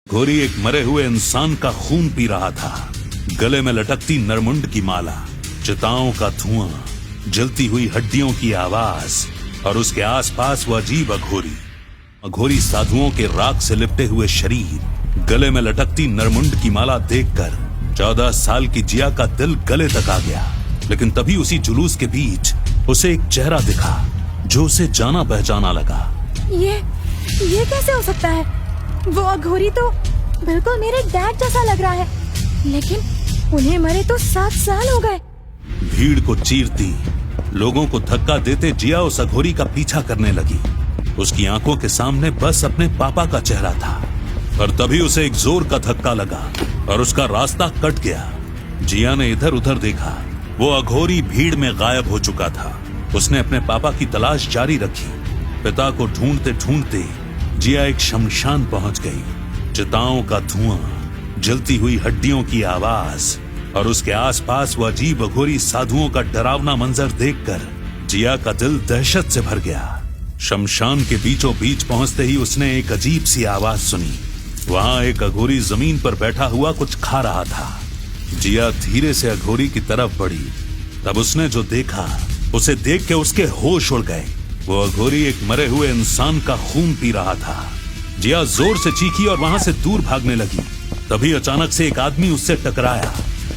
घोरी एक मरे हुए इंसान का खून पी रहा था। गले में लटकती नरमुंड की माला, चिताओं का धुआं, जलती हुई हड्डियों की आवाज और उसके आसपास वो अजीब अघोरी। अघोरी साधुओं के राख से लिपटे हुए शरीर, गले में लटकती नरमुंड की माला देखकर 14 साल की जिया का दिल गले तक आ गया। लेकिन तभी उसी जुलूस के बीच उसे एक चेहरा दिखा जो उसे जाना पहचाना लगा। ये कैसे हो सकता है? वो अघोरी तो बिल्कुल मेरे डैड जैसा लग रहा है, लेकिन उन्हें मरे तो 7 साल हो गए। भीड़ को चीरती, लोगों को धक्का देते जिया उस अघोरी का पीछा करने लगी। उसकी आंखों के सामने बस अपने पापा का चेहरा था, पर तभी उसे एक जोर का धक्का लगा और उसका रास्ता कट गया। जिया ने इधर उधर देखा, वो अघोरी भीड़ में गायब हो चुका था। उसने अपने पापा की तलाश जारी रखी। पिता को ढूंढते ढूंढते जिया एक शमशान पहुंच गई। चिताओं का धुआं, जलती हुई हड्डियों की आवाज और उसके आसपास वो अजीब अघोरी साधुओं का डरावना मंजर देखकर जिया का दिल दहशत से भर गया। शमशान के बीचों बीच पहुंचते ही उसने एक अजीब सी आवाज सुनी। वहां एक अघोरी जमीन पर बैठा हुआ कुछ खा रहा था। जिया धीरे से अघोरी की तरफ बढ़ी। तब उसने जो देखा, उसे देख के उसके होश उड़ गए। वो अघोरी एक मरे हुए इंसान का खून पी रहा था। जिया जोर से चीखी और वहां से दूर भागने लगी। तभी अचानक से एक आदमी उससे टकराया।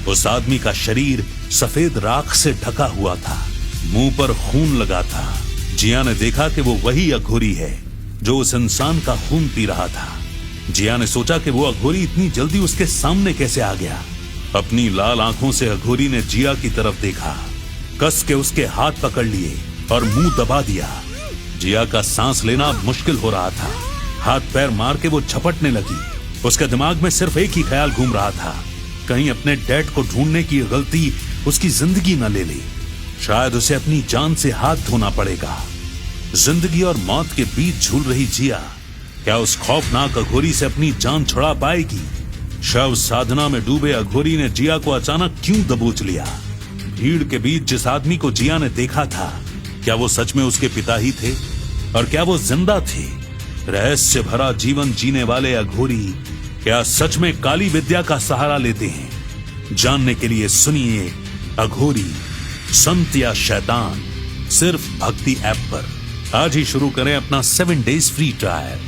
उस आदमी का शरीर सफेद राख से ढका हुआ था, मुंह पर खून लगा था। जिया ने देखा कि वो वही अघोरी है जो उस इंसान का खून पी रहा था। जिया ने सोचा कि वो अघोरी इतनी जल्दी उसके सामने कैसे आ गया। अपनी लाल आंखों से अघोरी ने जिया की तरफ देखा, कस के उसके हाथ पकड़ लिए और मुंह दबा दिया। जिया का सांस लेना मुश्किल हो रहा था। हाथ पैर मार के वो झपटने लगी। उसके दिमाग में सिर्फ एक ही ख्याल घूम रहा था, कहीं अपने डैड को ढूंढने की गलती उसकी जिंदगी न ले ले। शायद उसे अपनी जान से हाथ धोना पड़ेगा। जिंदगी और मौत के बीच झूल रही जिया क्या उस खौफनाक अघोरी से अपनी जान छुड़ा पाएगी? शव साधना में डूबे अघोरी ने जिया को अचानक क्यों दबोच लिया? भीड़ के बीच जिस आदमी को जिया ने देखा था, क्या वो सच में उसके पिता ही थे? और क्या वो जिंदा थे? रहस्य भरा जीवन जीने वाले अघोरी क्या सच में काली विद्या का सहारा लेते हैं? जानने के लिए सुनिए अघोरी, संत या शैतान, सिर्फ भक्ति ऐप पर। आज ही शुरू करें अपना 7 डेज फ्री ट्रायल।